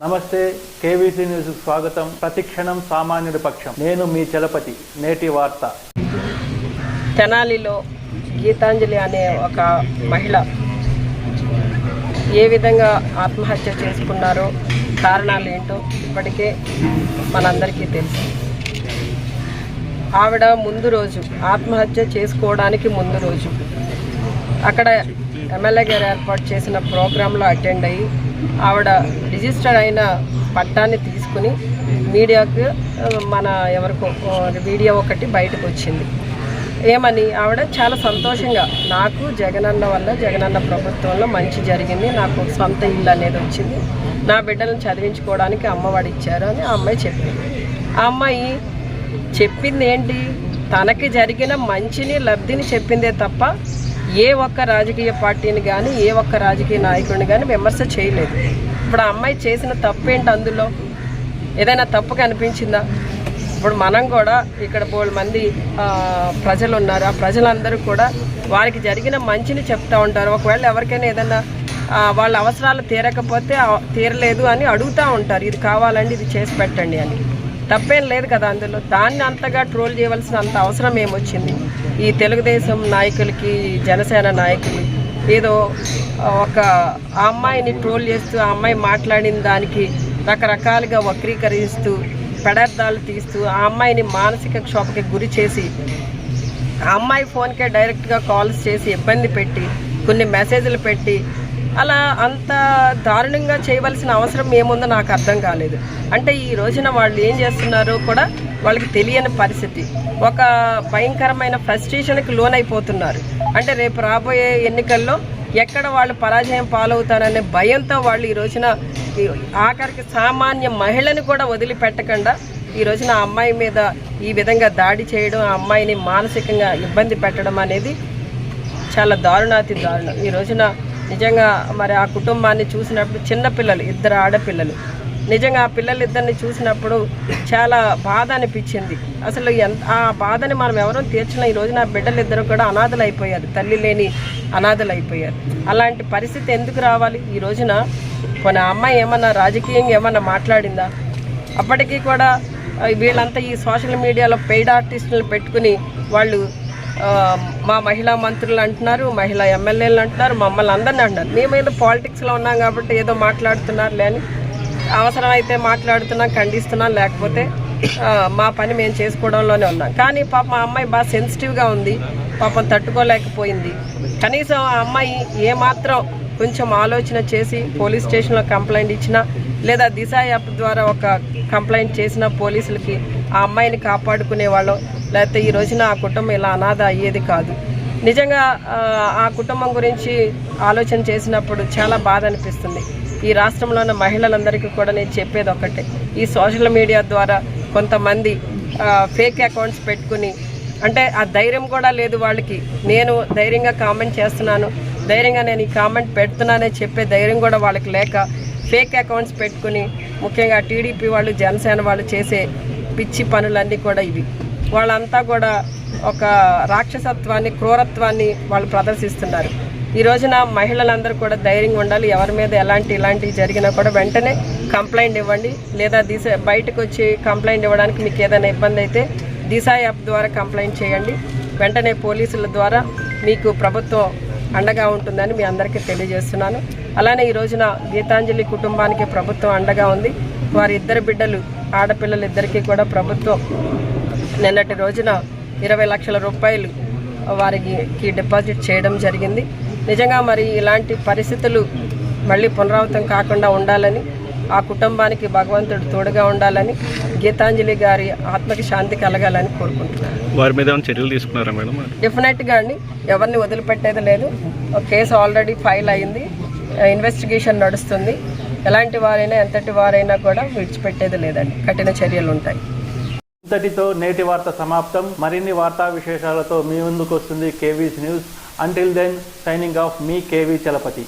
నమస్తే KVC news స్వాగతం. ప్రతిక్షణం సామాన్యుడి పక్షం. నేను మీ చలపతి. నేటి వార్త. తెనాలిలో గీతాంజలి అనే ఒక మహిళ ఏ విధంగా ఆత్మహత్య చేసుకున్నారో కారణాలు ఏంటో ఇప్పటికే మనందరికీ తెలుసు. ఆవిడ ముందు రోజు ఆత్మహత్య చేసుకోవడానికి ముందు రోజు అక్కడ ఎమ్మెల్యే గారు ఏర్పాటు చేసిన ప్రోగ్రాంలో అటెండ్ అయ్యి ఆవిడ రిజిస్టర్ అయిన పట్టాన్ని తీసుకుని మీడియాకు మన ఎవరికో వీడియో ఒకటి బయటకు వచ్చింది. ఏమని ఆవిడ చాలా సంతోషంగా నాకు జగనన్న వల్ల జగనన్న ప్రభుత్వంలో మంచి జరిగింది, నాకు సొంత ఇల్లు అనేది వచ్చింది, నా బిడ్డలను చదివించుకోవడానికి అమ్మఒడి ఇచ్చారు అని ఆ అమ్మాయి చెప్పింది. ఆ అమ్మాయి చెప్పింది ఏంటి? తనకి జరిగిన మంచిని లబ్ధిని చెప్పిందే తప్ప ఏ ఒక్క రాజకీయ పార్టీని కానీ ఏ ఒక్క రాజకీయ నాయకుడిని కానీ విమర్శ చేయలేదు. ఇప్పుడు ఆ అమ్మాయి చేసిన తప్పేంటి? అందులో ఏదైనా తప్పు కనిపించిందా? ఇప్పుడు మనం కూడా ఇక్కడ బోల్డ్ మంది ప్రజలు ఉన్నారు. ఆ ప్రజలందరూ కూడా వారికి జరిగిన మంచిని చెప్తూ ఉంటారు. ఒకవేళ ఎవరికైనా ఏదైనా వాళ్ళ అవసరాలు తీరకపోతే తీరలేదు అని అడుగుతూ ఉంటారు, ఇది కావాలండి, ఇది చేసి పెట్టండి అని. తప్పేం లేదు కదా అందులో. దాన్ని అంతగా ట్రోల్ చేయవలసిన అంత అవసరం ఏమొచ్చింది? ఈ తెలుగుదేశం నాయకులకి, జనసేన నాయకులు ఏదో ఒక ఆ అమ్మాయిని ట్రోల్ చేస్తూ ఆ అమ్మాయి మాట్లాడిన దానికి రకరకాలుగా వక్రీకరిస్తూ పెడార్థాలు తీస్తూ ఆ అమ్మాయిని మానసిక క్షోభకి గురి చేసి ఆ అమ్మాయి ఫోన్కే డైరెక్ట్గా కాల్స్ చేసి ఇబ్బంది పెట్టి కొన్ని మెసేజ్లు పెట్టి అలా అంత దారుణంగా చేయవలసిన అవసరం ఏముందో నాకు అర్థం కాలేదు. అంటే ఈ రోజున వాళ్ళు ఏం చేస్తున్నారో కూడా వాళ్ళకి తెలియని పరిస్థితి. ఒక భయంకరమైన ఫ్రస్ట్రేషన్కి లోనైపోతున్నారు. అంటే రేపు రాబోయే ఎన్నికల్లో ఎక్కడ వాళ్ళు పరాజయం పాలవుతారనే భయంతో వాళ్ళు ఈ రోజున ఆఖరికి సామాన్య మహిళని కూడా వదిలిపెట్టకుండా ఈ రోజున ఆ అమ్మాయి మీద ఈ విధంగా దాడి చేయడం, ఆ అమ్మాయిని మానసికంగా ఇబ్బంది పెట్టడం అనేది చాలా దారుణాతి దారుణం. ఈ రోజున నిజంగా మరి ఆ కుటుంబాన్ని చూసినప్పుడు చిన్నపిల్లలు, 2 ఆడపిల్లలు, నిజంగా ఆ పిల్లలిద్దరిని చూసినప్పుడు చాలా బాధ అనిపించింది. అసలు ఆ బాధని మనం ఎవరూ తీర్చిన ఈ రోజున ఆ బిడ్డలిద్దరూ కూడా అనాథలు అయిపోయారు, తల్లి లేని అనాథలు అయిపోయారు. అలాంటి పరిస్థితి ఎందుకు రావాలి? ఈ రోజున కొన్ని అమ్మాయి ఏమన్నా రాజకీయంగా ఏమన్నా మాట్లాడిందా? అప్పటికీ కూడా వీళ్ళంతా ఈ సోషల్ మీడియాలో పెయిడ్ ఆర్టిస్టులను పెట్టుకుని వాళ్ళు మా మహిళా మంత్రులు అంటున్నారు, మహిళా ఎమ్మెల్యేలు అంటున్నారు, మమ్మల్ని అందరినీ అంటున్నారు. మేమేదో పాలిటిక్స్లో ఉన్నాం కాబట్టి ఏదో మాట్లాడుతున్నారు లేని, అవసరమైతే మాట్లాడుతున్నాం, ఖండిస్తున్నాం, లేకపోతే మా పని మేము చేసుకోవడంలోనే ఉన్నాం. కానీ పాపం ఆ అమ్మాయి బాగా సెన్సిటివ్గా ఉంది, పాపం తట్టుకోలేకపోయింది. కనీసం ఆ అమ్మాయి ఏమాత్రం కొంచెం ఆలోచన చేసి పోలీస్ స్టేషన్లో కంప్లైంట్ ఇచ్చినా లేదా దిశ యాప్ ద్వారా ఒక కంప్లైంట్ చేసిన పోలీసులకి ఆ అమ్మాయిని కాపాడుకునేవాళ్ళం, లేకపోతే ఈ రోజున ఆ కుటుంబం ఇలా అనాథ అయ్యేది కాదు. నిజంగా ఆ కుటుంబం గురించి ఆలోచన చేసినప్పుడు చాలా బాధ అనిపిస్తుంది. ఈ రాష్ట్రంలో ఉన్న మహిళలందరికీ కూడా నేను చెప్పేది ఒకటే, ఈ సోషల్ మీడియా ద్వారా కొంతమంది ఫేక్ అకౌంట్స్ పెట్టుకుని, అంటే ఆ ధైర్యం కూడా లేదు వాళ్ళకి. నేను ధైర్యంగా కామెంట్ చేస్తున్నాను, ధైర్యంగా నేను ఈ కామెంట్ పెడుతున్నానని చెప్పే ధైర్యం కూడా వాళ్ళకి లేక ఫేక్ అకౌంట్స్ పెట్టుకుని, ముఖ్యంగా టీడీపీ వాళ్ళు, జనసేన వాళ్ళు చేసే పిచ్చి పనులన్నీ కూడా ఇవి. వాళ్ళంతా కూడా ఒక రాక్షసత్వాన్ని, క్రూరత్వాన్ని వాళ్ళు ప్రదర్శిస్తున్నారు. ఈ రోజున మహిళలందరూ కూడా ధైర్యంగా ఉండాలి. ఎవరి మీద ఇలాంటివి జరిగినా కూడా వెంటనే కంప్లైంట్ ఇవ్వండి, లేదా బయటకు వచ్చి కంప్లైంట్ ఇవ్వడానికి మీకు ఏదైనా ఇబ్బంది అయితే దిశ యాప్ ద్వారా కంప్లైంట్ చేయండి. వెంటనే పోలీసుల ద్వారా మీకు ప్రభుత్వం అండగా ఉంటుందని మీ అందరికీ తెలియజేస్తున్నాను. అలానే ఈ రోజున గీతాంజలి కుటుంబానికి ప్రభుత్వం అండగా ఉంది. వారి 2 బిడ్డలు, ఆడపిల్లలు ఇద్దరికీ కూడా ప్రభుత్వం నిన్నటి రోజున 20 లక్షల రూపాయలు వారికి డిపాజిట్ చేయడం జరిగింది. నిజంగా మరి ఇలాంటి పరిస్థితులు మళ్ళీ పునరావృతం కాకుండా ఉండాలని, ఆ కుటుంబానికి భగవంతుడు తోడుగా ఉండాలని, గీతాంజలి గారి ఆత్మకి శాంతి కలగాలని కోరుకుంటున్నాను. వారి మీద చర్యలు తీసుకున్నారా మేడం? డెఫినెట్గా అండి, ఎవరిని వదిలిపెట్టేది లేదు. కేసు ఆల్రెడీ ఫైల్ అయింది, ఇన్వెస్టిగేషన్ నడుస్తుంది. ఎలాంటి వారైనా ఎంతటి వారైనా కూడా విడిచిపెట్టేది లేదండి, కఠిన చర్యలు ఉంటాయి. ఇంతటితో నేటి వార్త సమాప్తం. మరిన్ని వార్తా విశేషాలతో మీ ముందుకు వస్తుంది KVC news. Until then, signing off మీ కేవీ చలపతి.